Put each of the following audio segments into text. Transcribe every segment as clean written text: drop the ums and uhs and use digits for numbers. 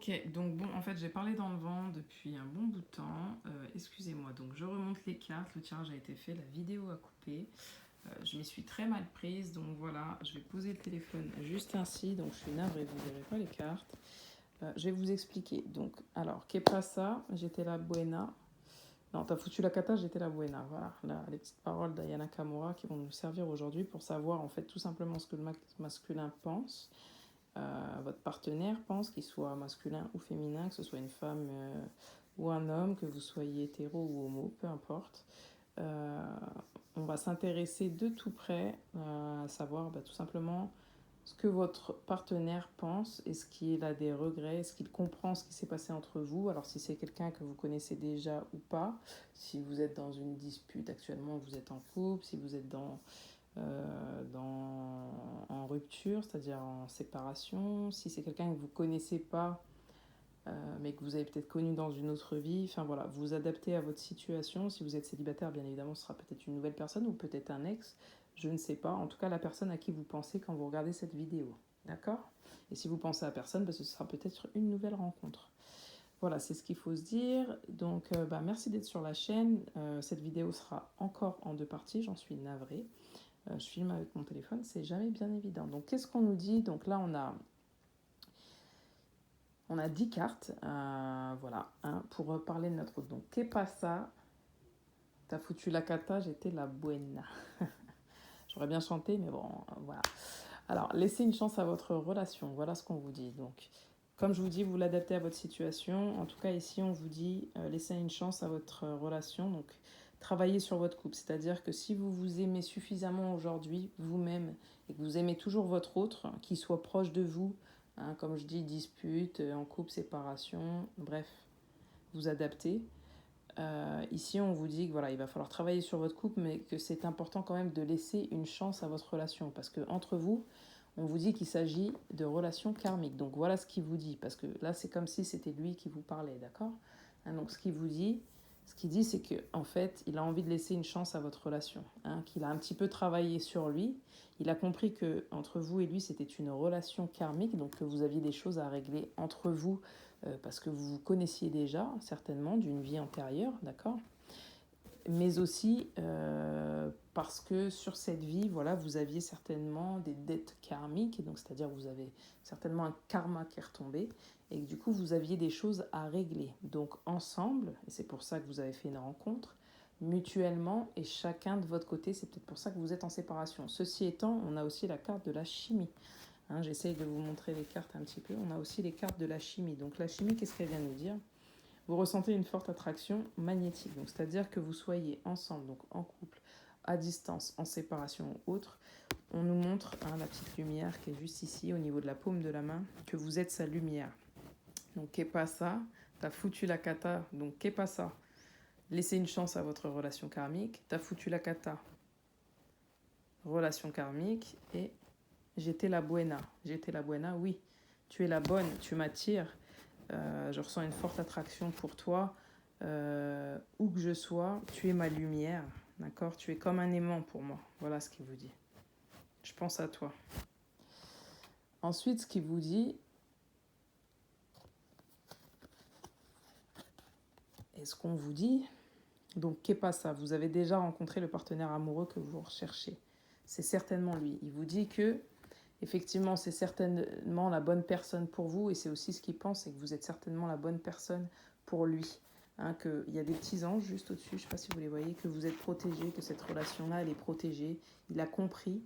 Ok, donc bon, en fait, j'ai parlé dans le vent depuis un bon bout de temps. Excusez-moi, donc je remonte les cartes, le tirage a été fait, la vidéo a coupé. Je m'y suis très mal prise, donc voilà, je vais poser le téléphone juste ainsi, donc je suis navrée, vous ne verrez pas les cartes. Je vais vous expliquer. Donc, alors, que pasa, j'étais la buena. Non, t'as foutu la cata, j'étais la buena. Voilà, là, les petites paroles d'Ayana Kamura qui vont nous servir aujourd'hui pour savoir en fait tout simplement ce que le masculin pense. Votre partenaire pense, qu'il soit masculin ou féminin, que ce soit une femme ou un homme, que vous soyez hétéro ou homo, peu importe. Euh, on va s'intéresser de tout près à savoir tout simplement ce que votre partenaire pense, est-ce qu'il a des regrets, est-ce qu'il comprend ce qui s'est passé entre vous, alors si c'est quelqu'un que vous connaissez déjà ou pas, si vous êtes dans une dispute actuellement, vous êtes en couple, si vous êtes en rupture, c'est-à-dire en séparation, si c'est quelqu'un que vous ne connaissez pas, mais que vous avez peut-être connu dans une autre vie, enfin voilà, vous vous adaptez à votre situation. Si vous êtes célibataire, bien évidemment, ce sera peut-être une nouvelle personne ou peut-être un ex, je ne sais pas. En tout cas, la personne à qui vous pensez quand vous regardez cette vidéo, d'accord? Et si vous pensez à personne, ce sera peut-être une nouvelle rencontre. Voilà, c'est ce qu'il faut se dire. Donc, merci d'être sur la chaîne. Cette vidéo sera encore en deux parties, j'en suis navrée. Je filme avec mon téléphone, c'est jamais bien évident. Donc, qu'est-ce qu'on nous dit? Donc là, on a 10 cartes, voilà, hein, pour parler de notre... Donc, que pasa? T'as foutu la cata, j'étais la buena. J'aurais bien chanté, mais bon, voilà. Alors, laissez une chance à votre relation, voilà ce qu'on vous dit. Donc, comme je vous dis, vous l'adaptez à votre situation. En tout cas, ici, on vous dit, laissez une chance à votre relation. Donc, travaillez sur votre couple. C'est-à-dire que si vous vous aimez suffisamment aujourd'hui, vous-même, et que vous aimez toujours votre autre, qui soit proche de vous, hein, comme je dis, dispute, en couple, séparation, bref, vous adaptez. Ici, on vous dit que voilà, il va falloir travailler sur votre couple, mais que c'est important quand même de laisser une chance à votre relation. Parce que entre vous, on vous dit qu'il s'agit de relations karmiques. Donc voilà ce qu'il vous dit. Parce que là, c'est comme si c'était lui qui vous parlait, d'accord? Hein, donc ce qu'il vous dit, ce qu'il dit, c'est qu'en fait, il a envie de laisser une chance à votre relation. Hein, qu'il a un petit peu travaillé sur lui. Il a compris que entre vous et lui, c'était une relation karmique. Donc que vous aviez des choses à régler entre vous parce que vous vous connaissiez déjà, certainement, d'une vie antérieure, d'accord? Mais aussi parce que sur cette vie, voilà, vous aviez certainement des dettes karmiques, donc c'est-à-dire vous avez certainement un karma qui est retombé, et que du coup vous aviez des choses à régler. Donc ensemble, et c'est pour ça que vous avez fait une rencontre, mutuellement, et chacun de votre côté, c'est peut-être pour ça que vous êtes en séparation. Ceci étant, on a aussi la carte de la chimie. Hein, j'essaye de vous montrer les cartes un petit peu. On a aussi les cartes de la chimie. Donc la chimie, qu'est-ce qu'elle vient nous dire? Vous ressentez une forte attraction magnétique. Donc c'est-à-dire que vous soyez ensemble, donc en couple, à distance, en séparation ou autre. On nous montre la petite lumière qui est juste ici, au niveau de la paume de la main, que vous êtes sa lumière. Donc qu'est pas ça? T'as foutu la cata. Donc qu'est pas ça? Laissez une chance à votre relation karmique. T'as foutu la cata. Relation karmique. Et j'étais la buena. J'étais la buena, oui. Tu es la bonne, tu m'attires. Je ressens une forte attraction pour toi. Où que je sois, tu es ma lumière. D'accord? Tu es comme un aimant pour moi. Voilà ce qu'il vous dit. Je pense à toi. Ensuite, ce qu'il vous dit, et ce qu'on vous dit, donc qu'est pas ça? Vous avez déjà rencontré le partenaire amoureux que vous recherchez. C'est certainement lui. Il vous dit que effectivement, c'est certainement la bonne personne pour vous, et c'est aussi ce qu'il pense, c'est que vous êtes certainement la bonne personne pour lui. Hein, qu'il y a des petits anges juste au-dessus, je ne sais pas si vous les voyez, que vous êtes protégés, que cette relation-là, elle est protégée. Il a compris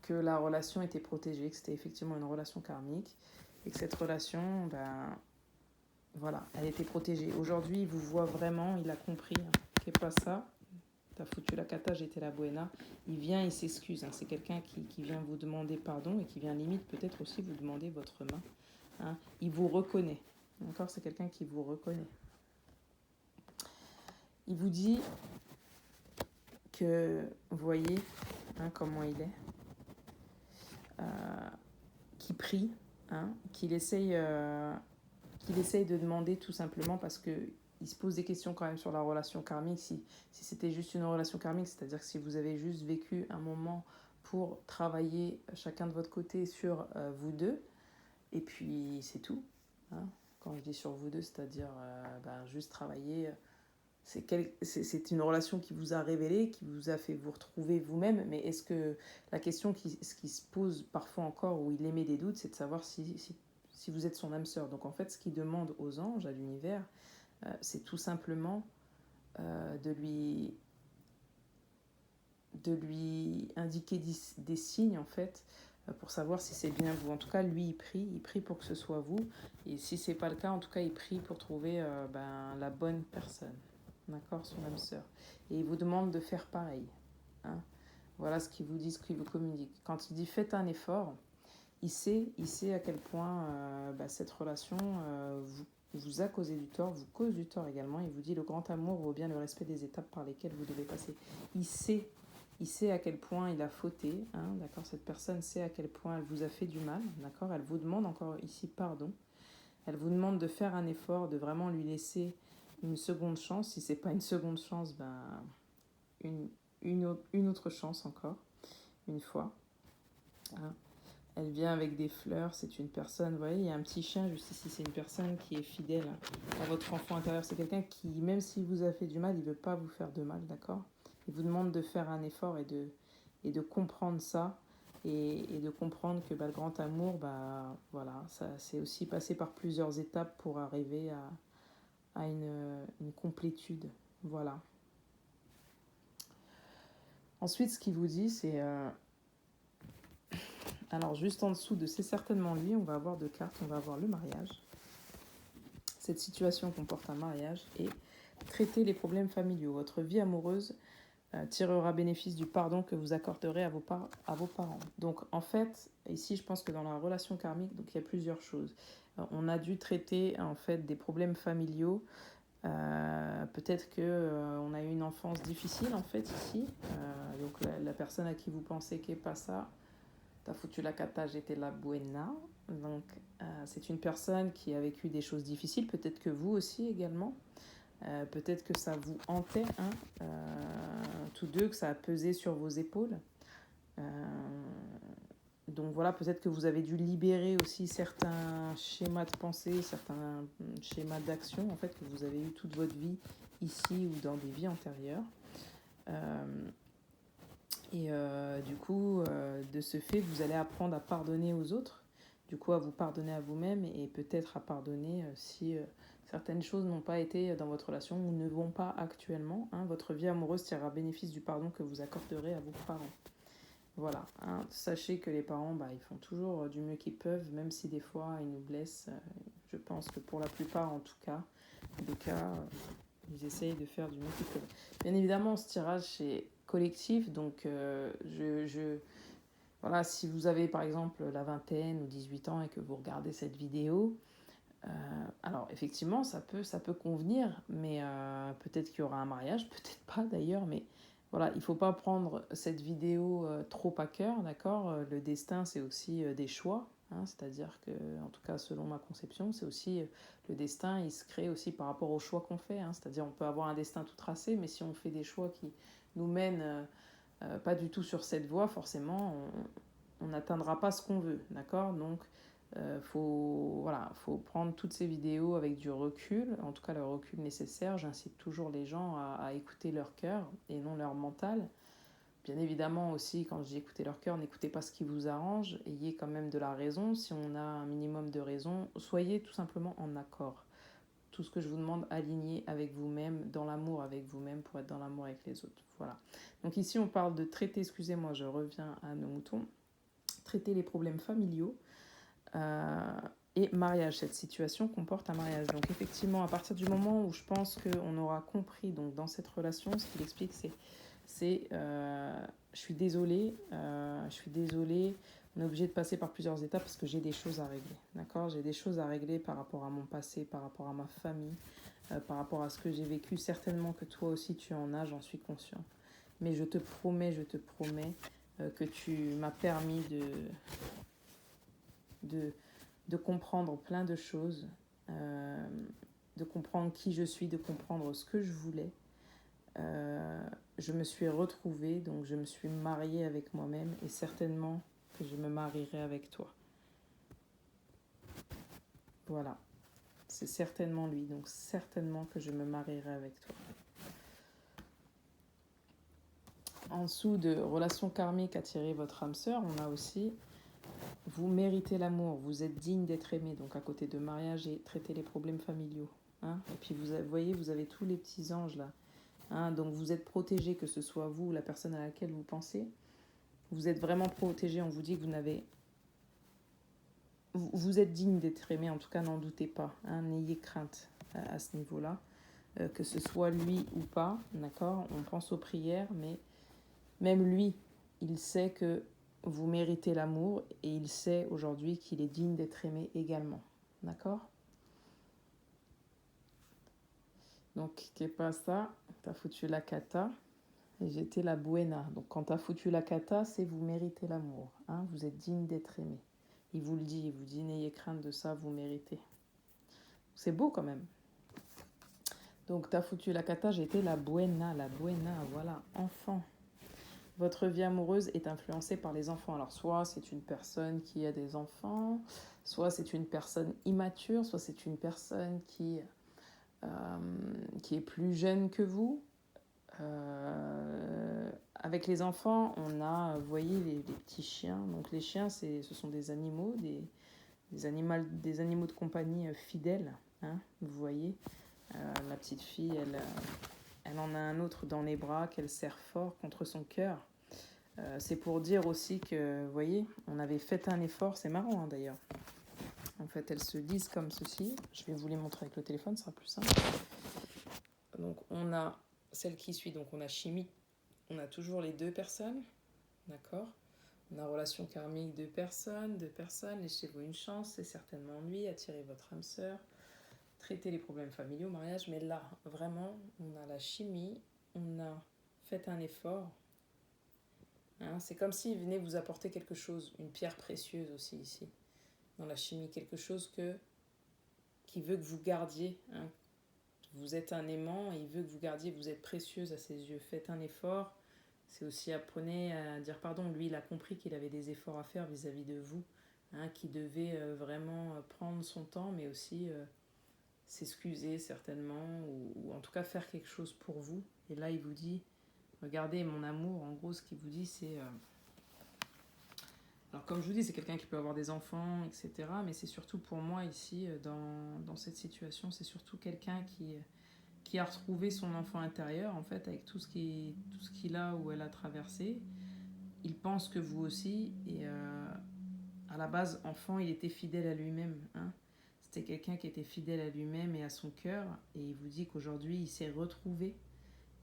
que la relation était protégée, que c'était effectivement une relation karmique, et que cette relation, voilà, elle était protégée. Aujourd'hui, il vous voit vraiment, il a compris, hein, qu'il n'est pas ça. T'as foutu la cata, j'étais la buena. Il vient, il s'excuse. Hein. C'est quelqu'un qui vient vous demander pardon et qui vient limite peut-être aussi vous demander votre main. Hein. Il vous reconnaît. D'accord? C'est quelqu'un qui vous reconnaît. Il vous dit que, vous voyez comment il est, qu'il prie, qu'il essaye de demander tout simplement parce que il se pose des questions quand même sur la relation karmique. Si c'était juste une relation karmique, c'est-à-dire que si vous avez juste vécu un moment pour travailler chacun de votre côté sur vous deux, Et puis, c'est tout. Hein. Quand je dis sur vous deux, c'est-à-dire juste travailler. C'est une relation qui vous a révélé, qui vous a fait vous retrouver vous-même, mais est-ce que la question qui se pose parfois encore, où il émet des doutes, c'est de savoir si vous êtes son âme sœur. Donc en fait, ce qu'il demande aux anges, à l'univers, c'est tout simplement de lui indiquer des signes, en fait, pour savoir si c'est bien vous. En tout cas, lui, il prie pour que ce soit vous. Et si c'est pas le cas, en tout cas, il prie pour trouver la bonne personne. D'accord, son âme sœur. Et il vous demande de faire pareil. Hein. Voilà ce qu'il vous dit, ce qu'il vous communique. Quand il dit faites un effort, il sait à quel point cette relation vous a causé du tort, vous cause du tort également. Il vous dit le grand amour vaut bien le respect des étapes par lesquelles vous devez passer. Il sait à quel point il a fauté, hein, d'accord. Cette personne sait à quel point elle vous a fait du mal, d'accord. Elle vous demande encore ici pardon. Elle vous demande de faire un effort, de vraiment lui laisser une seconde chance. Si c'est pas une seconde chance, une autre chance encore, une fois. Hein. Elle vient avec des fleurs, c'est une personne, vous voyez, il y a un petit chien juste ici, c'est une personne qui est fidèle à votre enfant intérieur. C'est quelqu'un qui, même s'il vous a fait du mal, il ne veut pas vous faire de mal, d'accord. Il vous demande de faire un effort et de comprendre ça et de comprendre que le grand amour, voilà, ça, c'est aussi passer par plusieurs étapes pour arriver à une complétude, voilà. Ensuite, ce qu'il vous dit, c'est... alors, juste en dessous de c'est certainement lui, on va avoir deux cartes. On va avoir le mariage. Cette situation comporte un mariage et traiter les problèmes familiaux. Votre vie amoureuse tirera bénéfice du pardon que vous accorderez à vos parents. Donc, en fait, ici, je pense que dans la relation karmique, donc, il y a plusieurs choses. On a dû traiter, en fait, des problèmes familiaux. Peut-être qu'on a eu une enfance difficile, en fait, ici. Donc, la personne à qui vous pensez qu'est pas ça, t'as foutu la cata, j'étais la buena. Donc, c'est une personne qui a vécu des choses difficiles, peut-être que vous aussi également. Peut-être que ça vous hantait, hein, tous deux, que ça a pesé sur vos épaules. Donc voilà, peut-être que vous avez dû libérer aussi certains schémas de pensée, certains schémas d'action, en fait, que vous avez eu toute votre vie ici ou dans des vies antérieures. Du coup, de ce fait, vous allez apprendre à pardonner aux autres, du coup à vous pardonner à vous-même et peut-être à pardonner si certaines choses n'ont pas été dans votre relation ou ne vont pas actuellement. Hein, votre vie amoureuse tirera bénéfice du pardon que vous accorderez à vos parents. Voilà, hein, sachez que les parents, ils font toujours du mieux qu'ils peuvent, même si des fois ils nous blessent. Je pense que pour la plupart, en tout cas, des cas, ils essayent de faire du mieux qu'ils peuvent. Bien évidemment, ce tirage, c'est collectif, donc voilà, si vous avez par exemple la vingtaine ou 18 ans et que vous regardez cette vidéo, alors effectivement, ça peut convenir, mais peut-être qu'il y aura un mariage, peut-être pas d'ailleurs, mais voilà, il ne faut pas prendre cette vidéo trop à cœur, d'accord. Le destin, c'est aussi des choix, hein, c'est-à-dire que, en tout cas selon ma conception, c'est aussi le destin, il se crée aussi par rapport aux choix qu'on fait, hein, c'est-à-dire on peut avoir un destin tout tracé, mais si on fait des choix qui nous mènent pas du tout sur cette voie, forcément, on n'atteindra pas ce qu'on veut, d'accord. Donc faut prendre toutes ces vidéos avec du recul, en tout cas le recul nécessaire. J'incite toujours les gens à écouter leur cœur et non leur mental. Bien évidemment aussi, quand je dis écouter leur cœur, n'écoutez pas ce qui vous arrange, ayez quand même de la raison. Si on a un minimum de raison, soyez tout simplement en accord. Tout ce que je vous demande, alignez avec vous-même, dans l'amour avec vous-même pour être dans l'amour avec les autres. Voilà. Donc ici, on parle de traiter, excusez-moi, je reviens à nos moutons, traiter les problèmes familiaux. Et mariage, cette situation comporte un mariage. Donc effectivement, à partir du moment où je pense qu'on aura compris, donc dans cette relation, ce qu'il explique, c'est je suis désolée, on est obligé de passer par plusieurs étapes parce que j'ai des choses à régler, d'accord. J'ai des choses à régler par rapport à mon passé, par rapport à ma famille, par rapport à ce que j'ai vécu. Certainement que toi aussi tu en as, j'en suis conscient. Mais je te promets que tu m'as permis de comprendre plein de choses, de comprendre qui je suis, de comprendre ce que je voulais. Je me suis retrouvée, donc je me suis mariée avec moi-même et certainement que je me marierai avec toi. Voilà. C'est certainement lui. Donc certainement que je me marierai avec toi. En dessous de relation karmique attirer votre âme sœur, on a aussi vous méritez l'amour, vous êtes digne d'être aimé. Donc à côté de mariage et traiter les problèmes familiaux. Hein. Et puis vous voyez, vous avez tous les petits anges là. Hein. Donc vous êtes protégé, que ce soit vous ou la personne à laquelle vous pensez. Vous êtes vraiment protégé. On vous dit que vous n'avez... Vous êtes digne d'être aimé, en tout cas n'en doutez pas. Hein. N'ayez crainte à ce niveau-là. Que ce soit lui ou pas, d'accord. On pense aux prières, mais même lui, il sait que vous méritez l'amour et il sait aujourd'hui qu'il est digne d'être aimé également. D'accord? Donc, qu'est pas ça? T'as foutu la kata et j'étais la buena. Donc, quand t'as foutu la kata, c'est vous méritez l'amour. Hein? Vous êtes digne d'être aimé. Il vous le dit, il vous dit n'ayez crainte de ça, vous méritez. C'est beau quand même. Donc, t'as foutu la kata, j'étais la buena, voilà, enfant. Votre vie amoureuse est influencée par les enfants. Alors, soit c'est une personne qui a des enfants, soit c'est une personne immature, soit c'est une personne qui est plus jeune que vous. Avec les enfants, on a, vous voyez, les petits chiens. Donc, les chiens, ce sont des animaux, des animaux de compagnie fidèles. Hein, vous voyez, la petite fille, elle en a un autre dans les bras qu'elle serre fort contre son cœur. C'est pour dire aussi que, vous voyez, on avait fait un effort, c'est marrant hein, d'ailleurs. En fait, elles se disent comme ceci. Je vais vous les montrer avec le téléphone, ce sera plus simple. Donc, on a celle qui suit, donc on a chimie. On a toujours les deux personnes, d'accord. On a relation karmique, deux personnes, laissez-vous une chance, c'est certainement lui, attirez votre âme sœur, traitez les problèmes familiaux, mariage. Mais là, vraiment, on a la chimie, on a fait un effort. Hein, c'est comme s'il venait vous apporter quelque chose, une pierre précieuse aussi ici, dans la chimie, quelque chose qui veut que vous gardiez. Hein. Vous êtes un aimant et il veut que vous gardiez, vous êtes précieuse à ses yeux. Faites un effort. C'est aussi apprenez à dire pardon. Lui, il a compris qu'il avait des efforts à faire vis-à-vis de vous, hein, qu'il devait vraiment prendre son temps, mais aussi s'excuser certainement, ou en tout cas faire quelque chose pour vous. Et là, il vous dit, regardez mon amour. En gros, ce qu'il vous dit, c'est... Alors comme je vous dis, c'est quelqu'un qui peut avoir des enfants, etc. Mais c'est surtout pour moi ici, dans cette situation, c'est surtout quelqu'un qui a retrouvé son enfant intérieur, en fait, avec tout ce qu'il a ou elle a traversé. Il pense que vous aussi, et à la base, enfant, il était fidèle à lui-même. Hein. C'était quelqu'un qui était fidèle à lui-même et à son cœur, et il vous dit qu'aujourd'hui, il s'est retrouvé.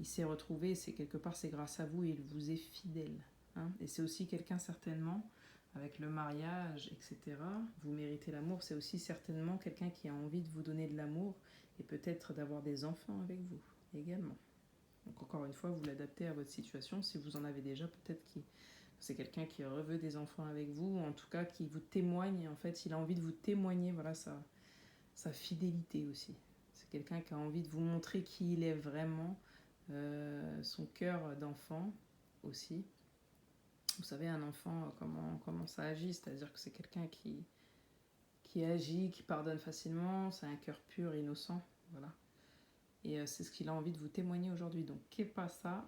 Il s'est retrouvé, c'est quelque part, c'est grâce à vous, et il vous est fidèle. Hein. Et c'est aussi quelqu'un, certainement, avec le mariage, etc. Vous méritez l'amour, c'est aussi certainement quelqu'un qui a envie de vous donner de l'amour, et peut-être d'avoir des enfants avec vous également. Donc encore une fois, vous l'adaptez à votre situation. Si vous en avez déjà, peut-être que c'est quelqu'un qui veut des enfants avec vous, ou en tout cas qui vous témoigne. En fait, il a envie de vous témoigner, voilà, sa fidélité aussi. C'est quelqu'un qui a envie de vous montrer qui il est vraiment, son cœur d'enfant aussi. Vous savez, un enfant, comment ça agit, c'est-à-dire que c'est quelqu'un qui agit, qui pardonne facilement, c'est un cœur pur, innocent, voilà. Et c'est ce qu'il a envie de vous témoigner aujourd'hui. Donc, qu'est pas ça?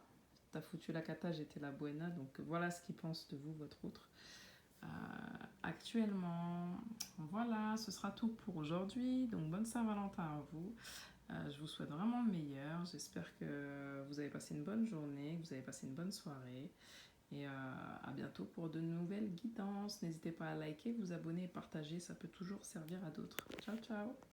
T'as foutu la cata, j'étais la buena. Donc, voilà ce qu'il pense de vous, votre autre. Actuellement, voilà, ce sera tout pour aujourd'hui. Donc, bonne Saint-Valentin à vous. Je vous souhaite vraiment le meilleur. J'espère que vous avez passé une bonne journée, que vous avez passé une bonne soirée. Et à bientôt pour de nouvelles guidances. N'hésitez pas à liker, vous abonner et partager. Ça peut toujours servir à d'autres. Ciao, ciao!